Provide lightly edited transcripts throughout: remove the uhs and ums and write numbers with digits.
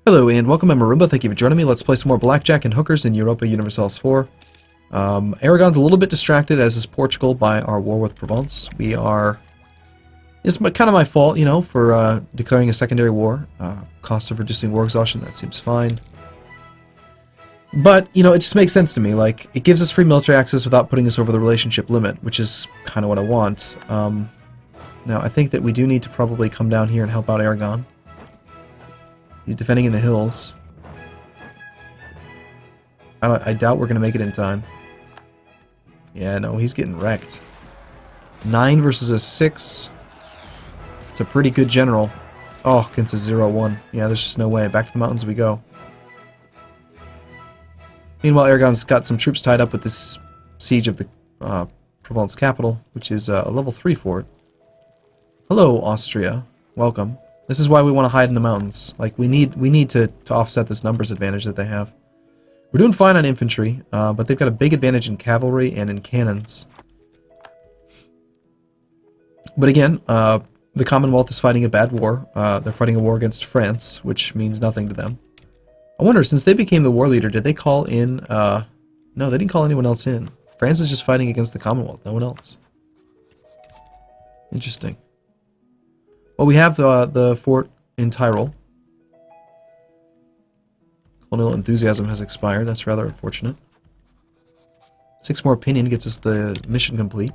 Hello and welcome, I'm Arumba. Thank you for joining me. Let's play some more Blackjack and Hookers in Europa Universalis IV. Aragon's a little bit distracted, as is Portugal, by our war with Provence. It's kind of my fault, you know, for declaring a secondary war. Cost of reducing war exhaustion, that seems fine. But, you know, it just makes sense to me. Like, it gives us free military access without putting us over the relationship limit, which is kind of what I want. Now, I think that we do need to probably come down here and help out Aragon. He's defending in the hills. I doubt we're going to make it in time. Yeah, no, he's getting wrecked. 9 versus a 6. It's a pretty good general. Oh, against a 0-1. Yeah, there's just no way. Back to the mountains we go. Meanwhile, Aragon's got some troops tied up with this siege of the Provence capital, which is a level 3 fort. Hello, Austria. Welcome. This is why we want to hide in the mountains. Like, we need to offset this numbers advantage that they have. We're doing fine on infantry, but they've got a big advantage in cavalry and in cannons. But again, the Commonwealth is fighting a bad war. They're fighting a war against France, which means nothing to them. I wonder, since they became the war leader, did they call in... No, they didn't call anyone else in. France is just fighting against the Commonwealth, no one else. Interesting. Well, we have the fort in Tyrol. Colonial enthusiasm has expired. That's rather unfortunate. 6 more opinion gets us the mission complete.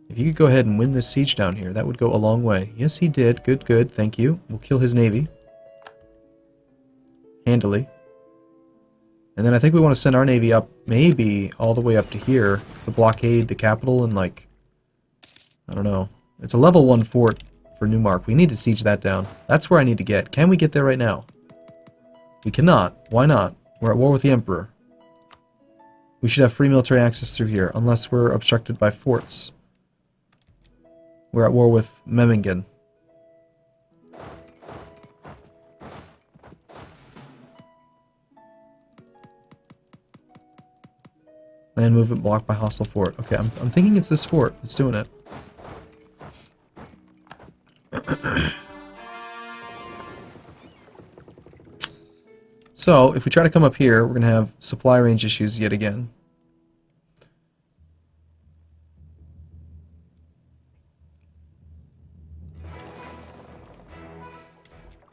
If you could go ahead and win this siege down here, that would go a long way. Yes, he did. Good, good. Thank you. We'll kill his navy. Handily. And then I think we want to send our navy up, maybe all the way up to here, to blockade the capital and, like, I don't know. It's a level 1 fort for Newmark. We need to siege that down. That's where I need to get. Can we get there right now? We cannot. Why not? We're at war with the Emperor. We should have free military access through here, unless we're obstructed by forts. We're at war with Memmingen. Land movement blocked by hostile fort. Okay, I'm thinking it's this fort that's doing it. So, if we try to come up here, we're going to have supply range issues yet again.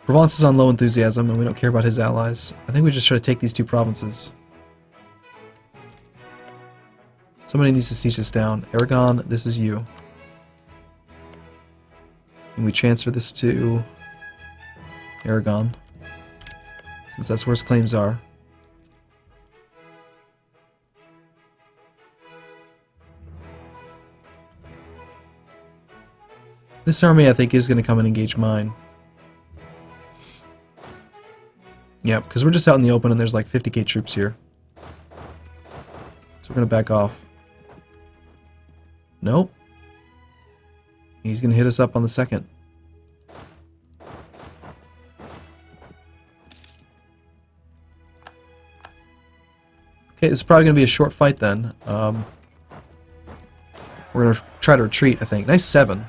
Provence is on low enthusiasm, and we don't care about his allies. I think we just try to take these 2 provinces. Somebody needs to siege this down. Aragon, this is you. And we transfer this to Aragon, since that's where his claims are. This army, I think, is going to come and engage mine. Yeah, because we're just out in the open and there's like 50k troops here. So we're going to back off. Nope. He's going to hit us up on the 2nd. Okay, this is probably going to be a short fight then. We're going to try to retreat, I think. Nice 7.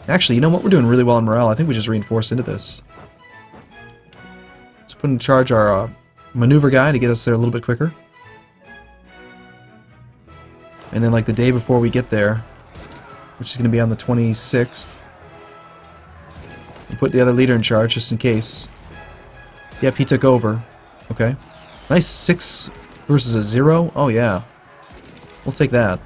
Actually, you know what? We're doing really well on morale. I think we just reinforce into this. Let's put in charge our maneuver guy to get us there a little bit quicker. And then, like, the day before we get there, which is going to be on the 26th, we'll put the other leader in charge, just in case. Yep, he took over. Okay. Nice 6 versus a 0. Oh, yeah. We'll take that.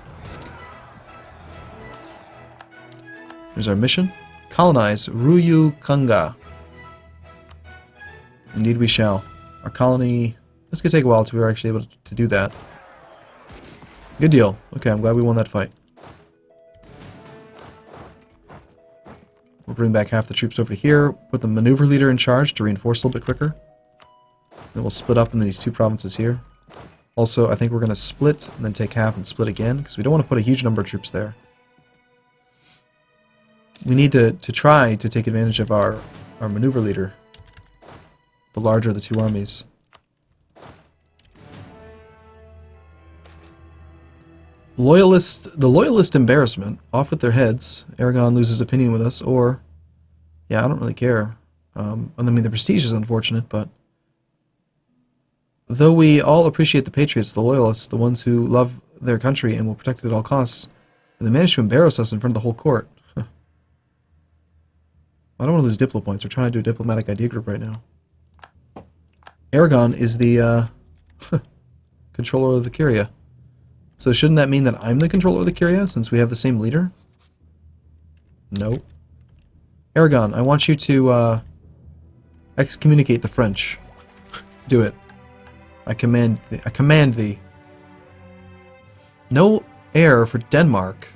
Here's our mission. Colonize Ruyu Kunga. Indeed we shall. Our colony... It's going to take a while until we're actually able to do that. Good deal. Okay, I'm glad we won that fight. We'll bring back half the troops over here, put the maneuver leader in charge to reinforce a little bit quicker. Then we'll split up into these 2 provinces here. Also, I think we're going to split and then take half and split again, because we don't want to put a huge number of troops there. We need to try to take advantage of our maneuver leader. The larger of the 2 armies. The loyalist embarrassment. Off with their heads. Aragon loses opinion with us, or Yeah, I don't really care. I mean, the prestige is unfortunate, but though we all appreciate the patriots, the loyalists, the ones who love their country and will protect it at all costs, and they managed to embarrass us in front of the whole court. I don't want to lose diplo points. We're trying to do a diplomatic idea group right now. Aragon is the controller of the Curia. So shouldn't that mean that I'm the controller of the Curia, since we have the same leader? Nope. Aragon, I want you to excommunicate the French. Do it. I command thee. No heir for Denmark.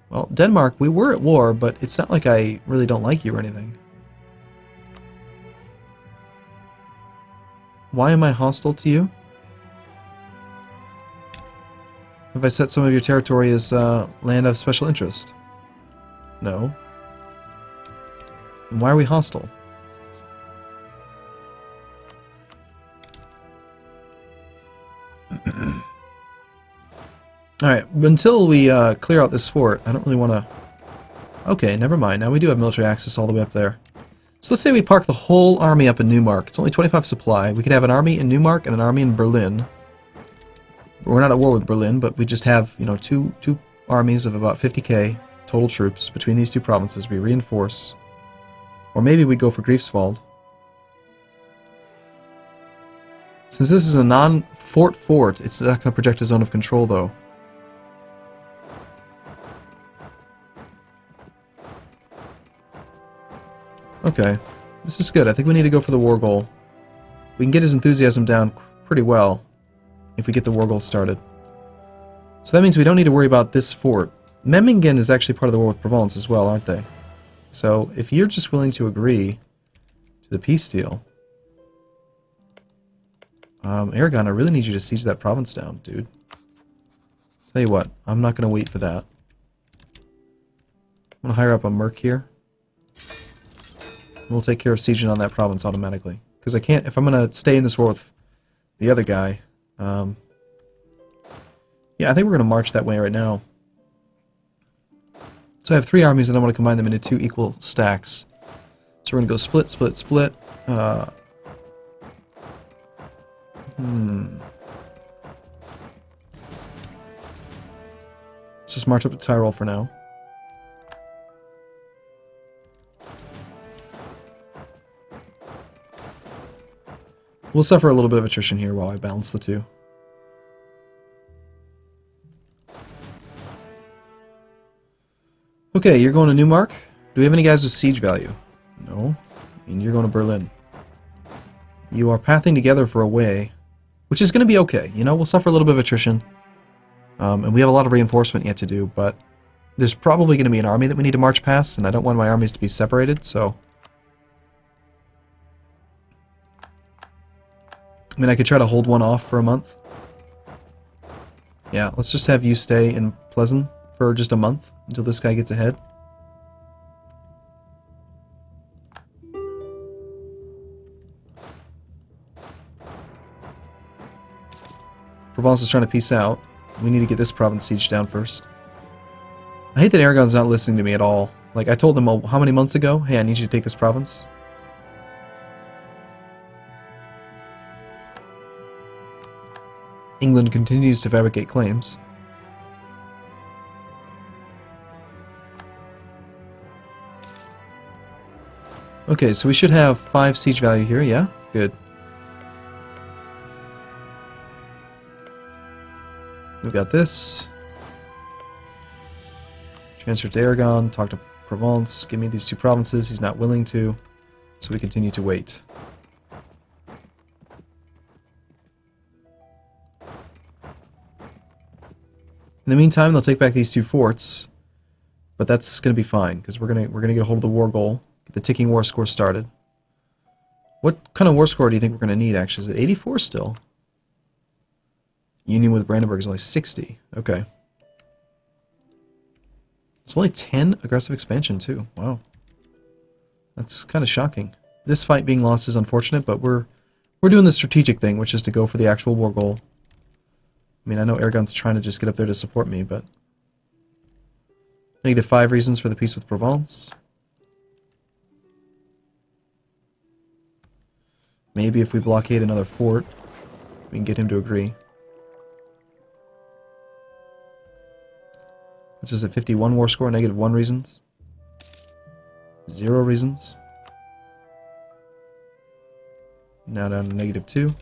Well, Denmark, we were at war, but it's not like I really don't like you or anything. Why am I hostile to you? Have I set some of your territory as land of special interest? No. And why are we hostile? Alright, until we clear out this fort, I don't really want to... Okay, never mind. Now we do have military access all the way up there. So let's say we park the whole army up in Neumark. It's only 25 supply. We could have an army in Neumark and an army in Berlin. We're not at war with Berlin, but we just have, you know, two armies of about 50k total troops between these two provinces. We reinforce. Or maybe we go for Greifswald. Since this is a non-fort, it's not going to project a zone of control, though. Okay, this is good. I think we need to go for the war goal. We can get his enthusiasm down pretty well if we get the war goal started. So that means we don't need to worry about this fort. Memmingen is actually part of the war with Provence as well, aren't they? So if you're just willing to agree to the peace deal... Aragon, I really need you to siege that province down, dude. Tell you what, I'm not going to wait for that. I'm going to hire up a merc here. We'll take care of sieging on that province automatically. Because I can't, if I'm going to stay in this war with the other guy, yeah, I think we're going to march that way right now. So I have 3 armies and I want to combine them into 2 equal stacks. So we're going to go split, split, split. Let's just march up to Tyrol for now. We'll suffer a little bit of attrition here while I balance the two. Okay, you're going to Neumark. Do we have any guys with siege value? No. And you're going to Berlin. You are pathing together for a way, which is going to be okay. You know, we'll suffer a little bit of attrition. And we have a lot of reinforcement yet to do, but there's probably going to be an army that we need to march past, and I don't want my armies to be separated, so... I mean, I could try to hold one off for a month. Yeah, let's just have you stay in Pleasant for just a month until this guy gets ahead. Provence is trying to peace out. We need to get this province sieged down first. I hate that Aragon's not listening to me at all. Like, I told them how many months ago, hey, I need you to take this province. England continues to fabricate claims. Okay, so we should have 5 siege value here, yeah? Good. We've got this. Transfer to Aragon, talk to Provence, give me these 2 provinces. He's not willing to, so we continue to wait. In the meantime, they'll take back these 2 forts, but that's going to be fine because we're gonna get a hold of the war goal, get the ticking war score started. What kind of war score do you think we're going to need? Actually, is it 84 still? Union with Brandenburg is only 60. Okay. It's only 10 aggressive expansion too. Wow, that's kind of shocking. This fight being lost is unfortunate, but we're doing the strategic thing, which is to go for the actual war goal. I mean, I know Aragon's trying to just get up there to support me, but... -5 reasons for the peace with Provence. Maybe if we blockade another fort, we can get him to agree. Which is a 51 war score, -1 reasons. 0 reasons. Now down to -2.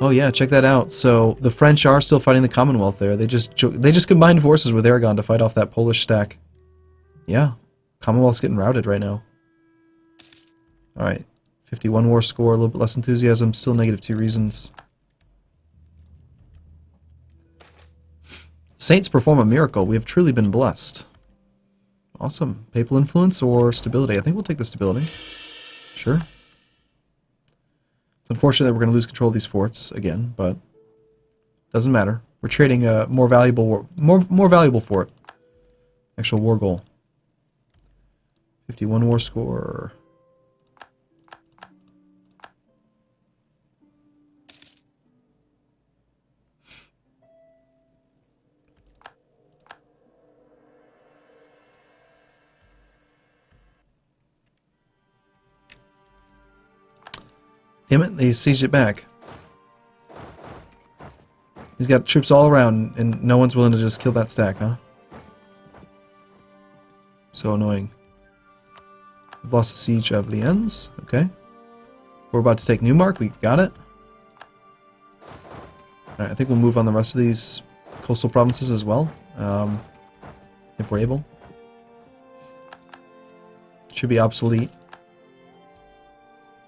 Oh yeah, check that out. So the French are still fighting the Commonwealth there. They just combined forces with Aragon to fight off that Polish stack. Yeah, Commonwealth's getting routed right now. All right, 51 war score, a little bit less enthusiasm, still -2 reasons. Saints perform a miracle. We have truly been blessed. Awesome. Papal influence or stability? I think we'll take the stability. Sure. It's unfortunate that we're going to lose control of these forts again, but doesn't matter. We're trading a more valuable fort. Actual war goal. 51 war score. Damn it, they sieged it back. He's got troops all around, and no one's willing to just kill that stack, huh? So annoying. We've lost the siege of Lienz. Okay. We're about to take Neumark. We got it. Alright, I think we'll move on the rest of these coastal provinces as well. If we're able. Should be obsolete.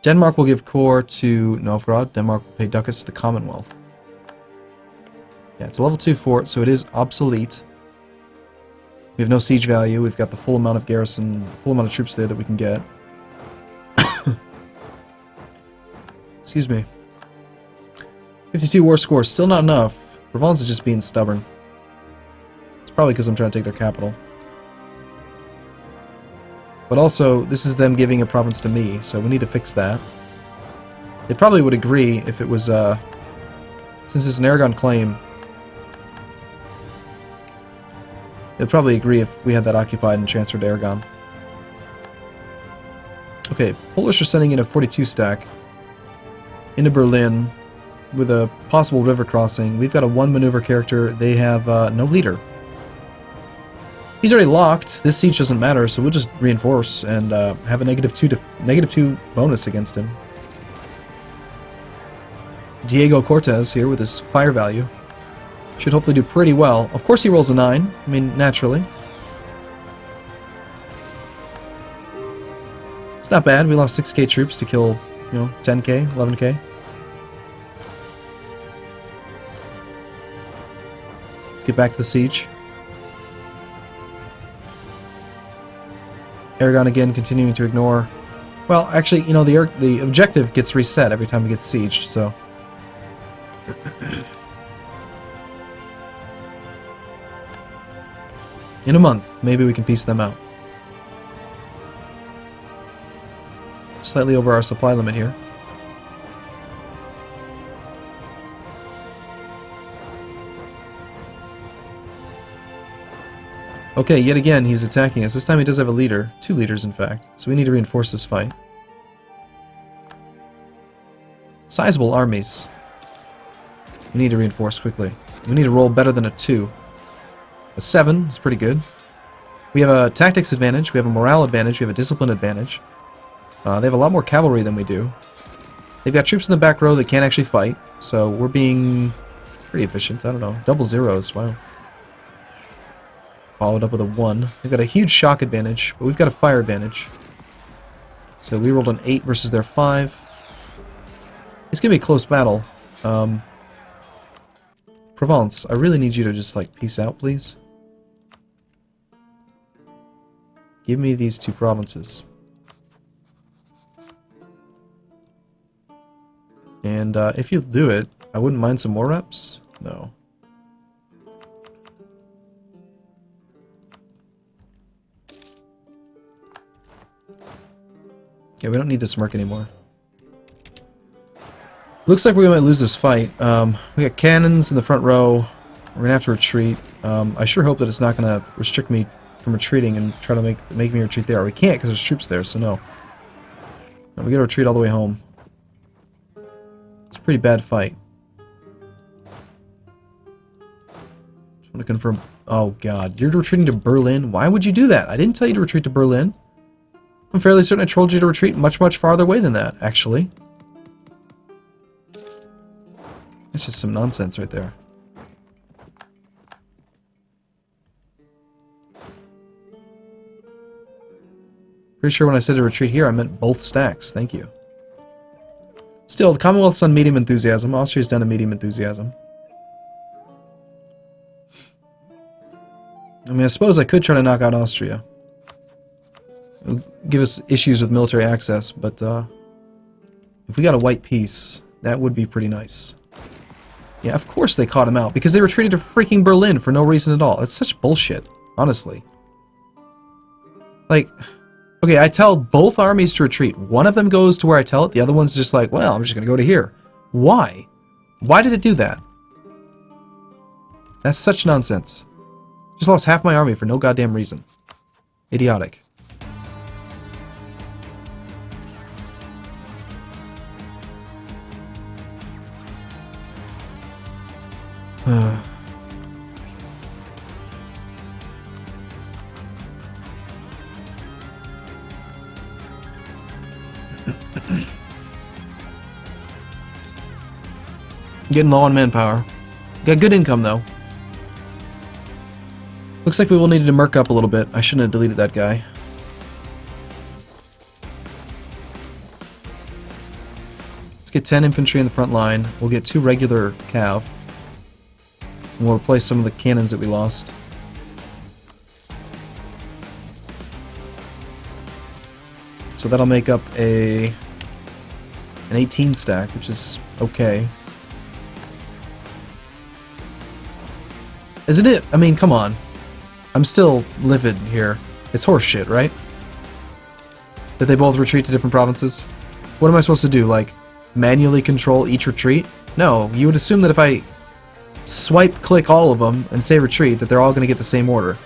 Denmark will give core to Novgorod. Denmark will pay ducats to the Commonwealth. Yeah, it's a level 2 fort, so it is obsolete. We have no siege value. We've got the full amount of garrison, full amount of troops there that we can get. Excuse me. 52 war score, still not enough. Provence is just being stubborn. It's probably because I'm trying to take their capital. But also, this is them giving a province to me, so we need to fix that. They probably would agree if it was, since it's an Aragon claim, they'd probably agree if we had that occupied and transferred to Aragon. Okay, Polish are sending in a 42 stack into Berlin with a possible river crossing. We've got a 1 maneuver character. They have no leader. He's already locked. This siege doesn't matter, so we'll just reinforce and have a -2 bonus against him. Diego Cortez here with his fire value. Should hopefully do pretty well. Of course he rolls a 9. I mean, naturally. It's not bad. We lost 6k troops to kill, 10k, 11k. Let's get back to the siege. Aragon again continuing to ignore. Well, actually, the objective gets reset every time it gets sieged, so. In a month, maybe we can piece them out. Slightly over our supply limit here. Okay, yet again, he's attacking us. This time he does have a leader. 2 leaders, in fact. So we need to reinforce this fight. Sizable armies. We need to reinforce quickly. We need to roll better than a 2. A 7 is pretty good. We have a tactics advantage. We have a morale advantage. We have a discipline advantage. They have a lot more cavalry than we do. They've got troops in the back row that can't actually fight. So we're being pretty efficient. I don't know. Double zeros. Wow. Followed up with a 1. They've got a huge shock advantage, but we've got a fire advantage. So we rolled an 8 versus their 5. It's going to be a close battle. Provence, I really need you to just, peace out, please. Give me these 2 provinces. And if you'll do it, I wouldn't mind some more reps. No. Okay, we don't need this merc anymore. Looks like we might lose this fight. We got cannons in the front row. We're gonna have to retreat. I sure hope that it's not gonna restrict me from retreating and try to make me retreat there. We can't because there's troops there, so no. No, we gotta retreat all the way home. It's a pretty bad fight. Just want to confirm. Oh god, you're retreating to Berlin? Why would you do that? I didn't tell you to retreat to Berlin. I'm fairly certain I told you to retreat much, much farther away than that, actually. That's just some nonsense right there. Pretty sure when I said to retreat here, I meant both stacks. Thank you. Still, the Commonwealth's on medium enthusiasm. Austria's down to medium enthusiasm. I mean, I suppose I could try to knock out Austria. It'll give us issues with military access, but if we got a white peace, that would be pretty nice. Yeah, of course they caught him out, because they retreated to freaking Berlin for no reason at all. It's such bullshit, honestly. Like, okay, I tell both armies to retreat. One of them goes to where I tell it, the other one's just like, well, I'm just going to go to here. Why? Why did it do that? That's such nonsense. Just lost half my army for no goddamn reason. Idiotic. Getting low on manpower. Got good income though. Looks like we will need to merc up a little bit. I shouldn't have deleted that guy. Let's get 10 infantry in the front line. We'll get 2 regular cav. And we'll replace some of the cannons that we lost. So that'll make up an 18 stack, which is okay. Isn't it? I mean, come on. I'm still livid here. It's horseshit, right? That they both retreat to different provinces? What am I supposed to do? Like, manually control each retreat? No, you would assume that if I swipe-click all of them and say retreat, that they're all going to get the same order.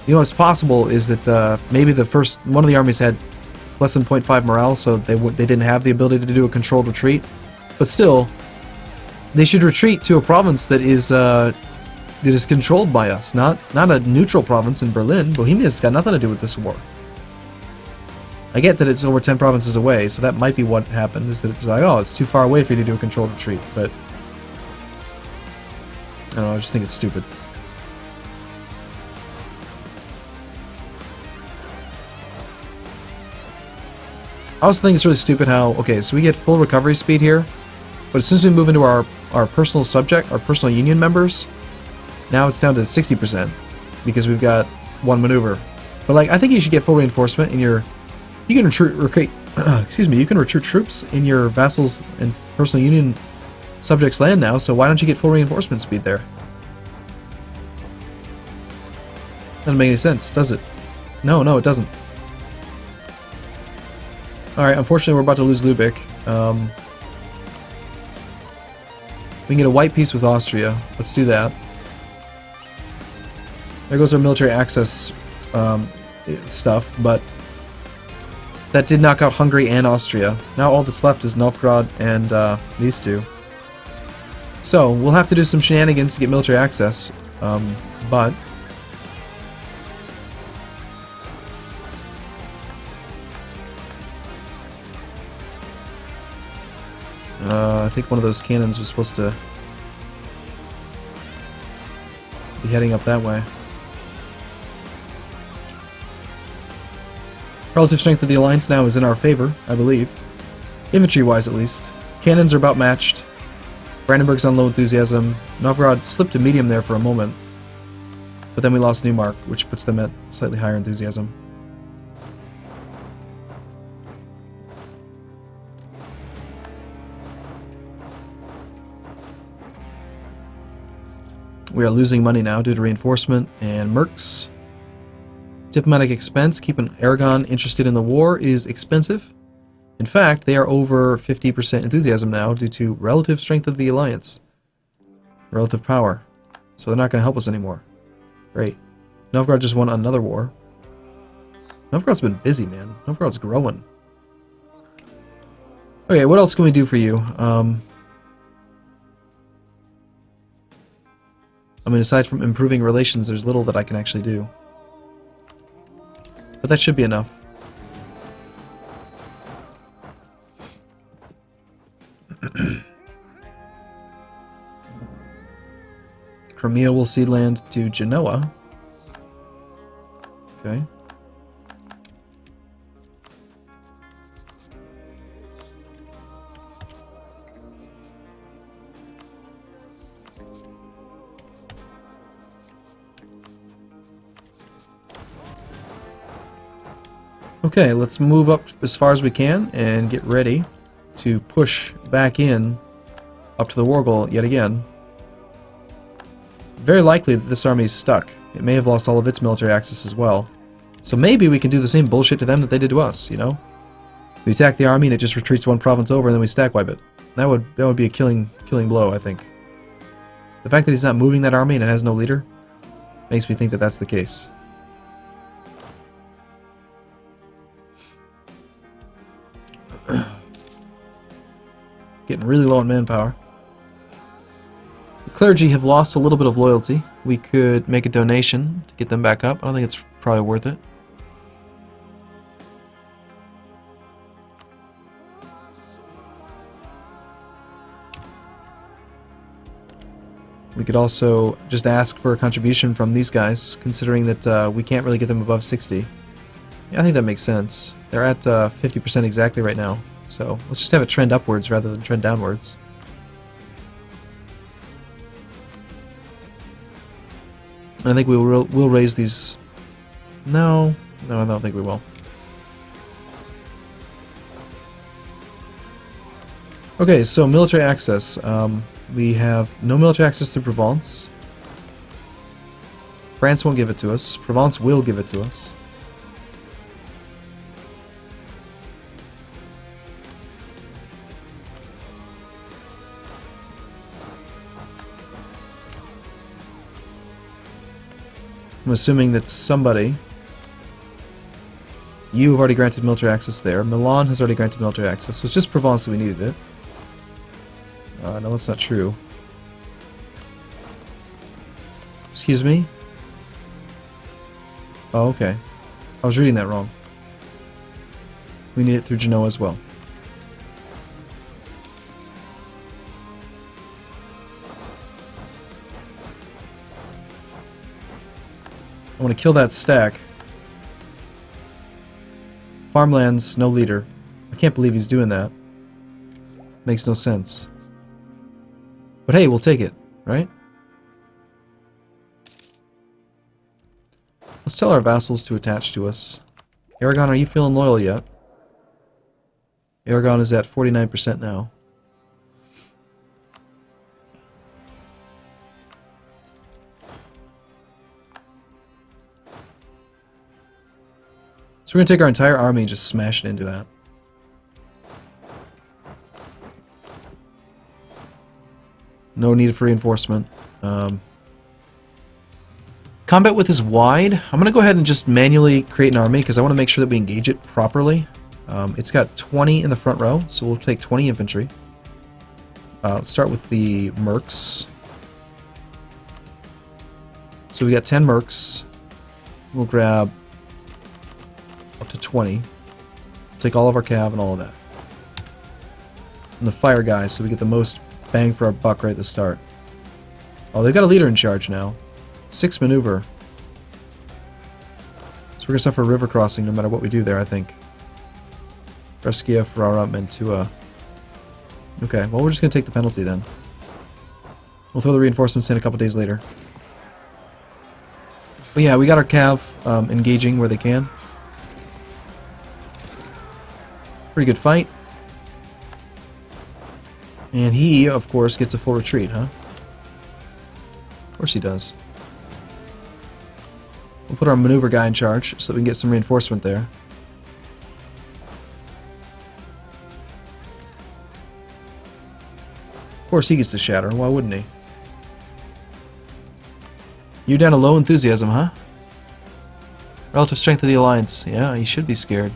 You know what's possible is that maybe the first one of the armies had less than 0.5 morale, so they didn't have the ability to do a controlled retreat. But still, they should retreat to a province that is controlled by us, not a neutral province in Berlin. Bohemia's got nothing to do with this war. I get that it's over 10 provinces away, so that might be what happened, is that it's like, oh, it's too far away for you to do a controlled retreat, but I don't know, I just think it's stupid. I also think it's really stupid how, okay, so we get full recovery speed here, but as soon as we move into our personal subject, our personal union members, now it's down to 60% because we've got one maneuver. But like, I think you should get full reinforcement in your. You can recruit. Excuse me. You can recruit troops in your vassals and personal union subjects' land now. So why don't you get full reinforcement speed there? Doesn't make any sense, does it? No, it doesn't. All right. Unfortunately, we're about to lose Lubeck. We can get a white peace with Austria. Let's do that. There goes our military access stuff, but that did knock out Hungary and Austria. Now all that's left is Novgorod and these two. So we'll have to do some shenanigans to get military access, but I think one of those cannons was supposed to be heading up that way. Relative strength of the alliance now is in our favor, I believe. Infantry-wise, at least. Cannons are about matched. Brandenburg's on low enthusiasm. Novgorod slipped to medium there for a moment. But then we lost Neumark, which puts them at slightly higher enthusiasm. We are losing money now due to reinforcement and mercs. Diplomatic expense, keeping Aragon interested in the war, is expensive. In fact, they are over 50% enthusiasm now due to relative strength of the alliance. Relative power. So they're not going to help us anymore. Great. Novgorod just won another war. Novgorod's been busy, man. Novgorod's growing. Okay, what else can we do for you? I mean, aside from improving relations, there's little that I can actually do. But that should be enough. Crimea will cede land to Genoa. Okay. Okay, let's move up as far as we can and get ready to push back in up to the war goal yet again. Very likely that this army is stuck. It may have lost all of its military access as well. So maybe we can do the same bullshit to them that they did to us, you know? We attack the army and it just retreats one province over and then we stack wipe it. That would be a killing blow, I think. The fact that he's not moving that army and it has no leader makes me think that that's the case. Getting really low on manpower. The clergy have lost a little bit of loyalty. We could make a donation to get them back up. I don't think it's probably worth it. We could also just ask for a contribution from these guys, considering that we can't really get them above 60. Yeah, I think that makes sense. They're at 50% exactly right now. So let's just have it trend upwards rather than trend downwards. I think we'll raise these. No, I don't think we will. Okay, so military access. We have no military access to Provence. France won't give it to us. Provence will give it to us. I'm assuming that somebody... You have already granted military access there. Milan has already granted military access, so it's just Provence that we needed it. No, that's not true. Excuse me? Oh, okay. I was reading that wrong. We need it through Genoa as well. I want to kill that stack. Farmlands, no leader. I can't believe he's doing that. Makes no sense. But hey, we'll take it, right? Let's tell our vassals to attach to us. Aragon, are you feeling loyal yet? Aragon is at 49% now. So we're going to take our entire army and just smash it into that. No need for reinforcement. Combat width is wide. I'm going to go ahead and just manually create an army because I want to make sure that we engage it properly. It's got 20 in the front row, so we'll take 20 infantry. Let's start with the mercs. So we got 10 mercs. We'll grab up to 20. Take all of our cav and all of that. And the fire guys, so we get the most bang for our buck right at the start. Oh, they've got a leader in charge now. 6 maneuver. So we're going to suffer a river crossing no matter what we do there, I think. Brescia, Ferrara, Mantua. Okay, well we're just going to take the penalty then. We'll throw the reinforcements in a couple days later. But yeah, we got our cav engaging where they can. Pretty good fight. And he, of course, gets a full retreat, huh? Of course he does. We'll put our maneuver guy in charge so that we can get some reinforcement there. Of course he gets to shatter, why wouldn't he? You're down to low enthusiasm, huh? Relative strength of the alliance. Yeah, he should be scared.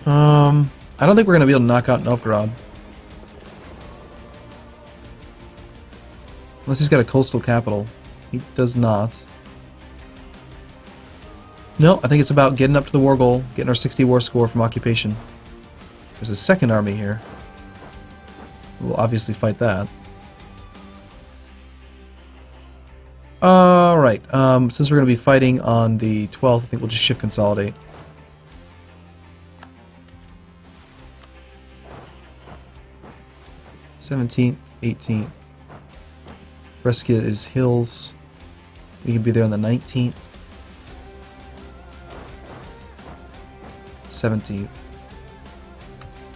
I don't think we're going to be able to knock out Novgorod. Unless he's got a coastal capital. He does not. No, I think it's about getting up to the war goal, getting our 60 war score from occupation. There's a second army here. We'll obviously fight that. Alright, since we're going to be fighting on the 12th, I think we'll just shift consolidate. '17th, 18th. Brescia is hills. We can be there on the 19th. 17th.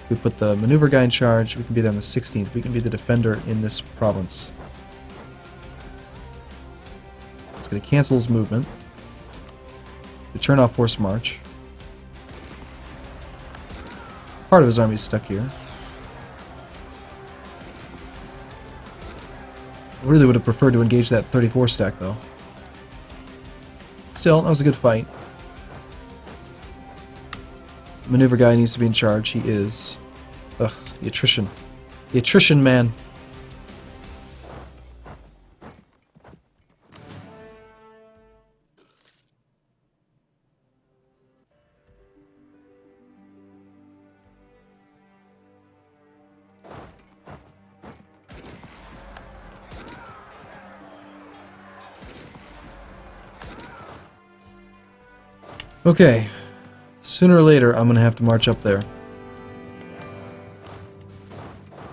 If we put the maneuver guy in charge, we can be there on the 16th. We can be the defender in this province. It's going to cancel his movement. We turn off forced march. Part of his army is stuck here. I really would have preferred to engage that 34 stack, though. Still, that was a good fight. Maneuver guy needs to be in charge. He is. Ugh, the attrition. The attrition, man. Okay. Sooner or later, I'm going to have to march up there.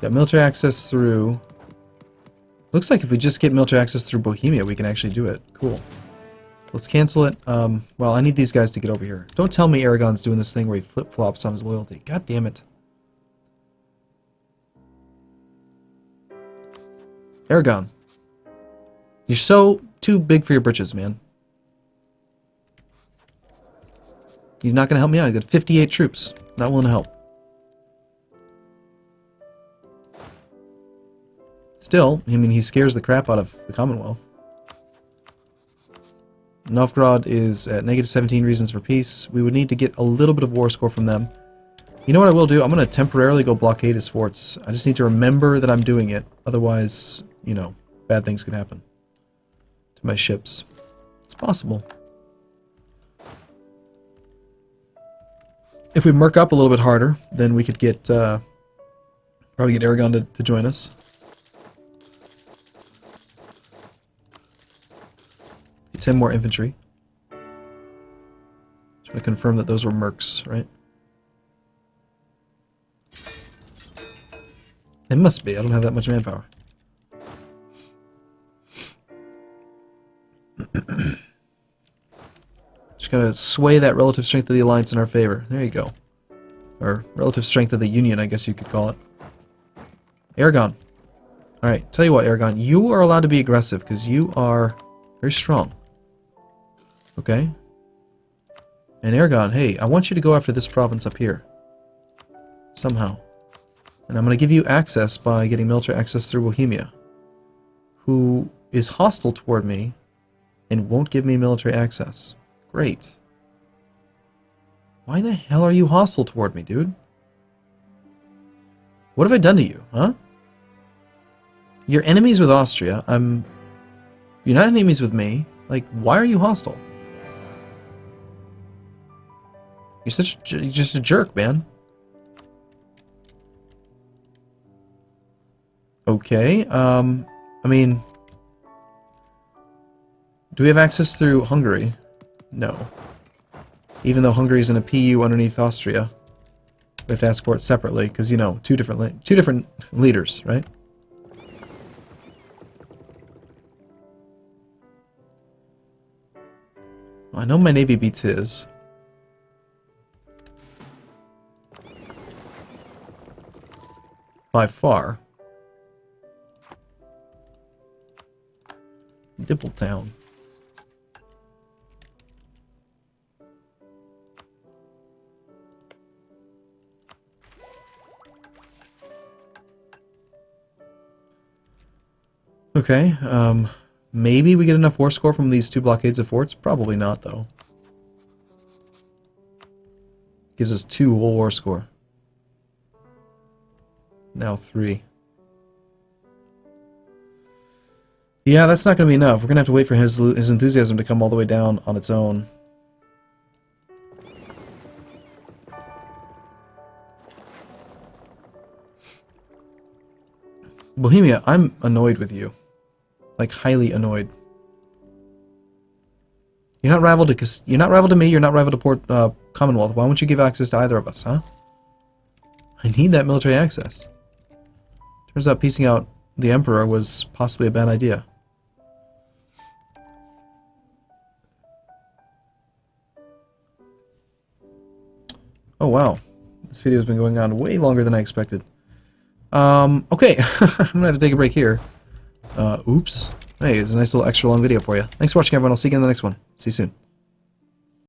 Got military access through... Looks like if we just get military access through Bohemia, we can actually do it. Cool. So let's cancel it. Well, I need these guys to get over here. Don't tell me Aragon's doing this thing where he flip-flops on his loyalty. God damn it. Aragon. You're so too big for your britches, man. He's not going to help me out. He's got 58 troops. Not willing to help. Still, I mean, he scares the crap out of the Commonwealth. Novgorod is at -17 reasons for peace. We would need to get a little bit of war score from them. You know what I will do? I'm going to temporarily go blockade his forts. I just need to remember that I'm doing it. Otherwise, you know, bad things can happen to my ships. It's possible. If we murk up a little bit harder, then we could get probably get Aragon to join us. Get 10 more infantry. Just want to confirm that those were mercs, right? It must be. I don't have that much manpower. Just gotta sway that relative strength of the alliance in our favor. There you go. Or relative strength of the union, I guess you could call it. Aragon. Alright, tell you what, Aragon, you are allowed to be aggressive because you are very strong. Okay? And Aragon, hey, I want you to go after this province up here. Somehow. And I'm going to give you access by getting military access through Bohemia, who is hostile toward me and won't give me military access. Great. Why the hell are you hostile toward me, dude? What have I done to you, huh? You're enemies with Austria. You're not enemies with me. Like, why are you hostile? You're just a jerk, man. Okay, I mean... Do we have access through Hungary? No. Even though Hungary is in a PU underneath Austria, we have to ask for it separately, because, you know, two different leaders, right? Well, I know my navy beats his. By far. Dippletown. Okay, maybe we get enough war score from these two blockades of forts? Probably not, though. Gives us 2 whole war score. Now 3. Yeah, that's not going to be enough. We're going to have to wait for his enthusiasm to come all the way down on its own. Bohemia, I'm annoyed with you. Like, highly annoyed. You're not rival to me, you're not rival to Commonwealth. Why won't you give access to either of us, huh? I need that military access. Turns out piecing out the Emperor was possibly a bad idea. Oh wow. This video's been going on way longer than I expected. Okay. I'm gonna have to take a break here. Oops. Hey, it's a nice little extra long video for you. Thanks for watching, everyone. I'll see you again in the next one. See you soon.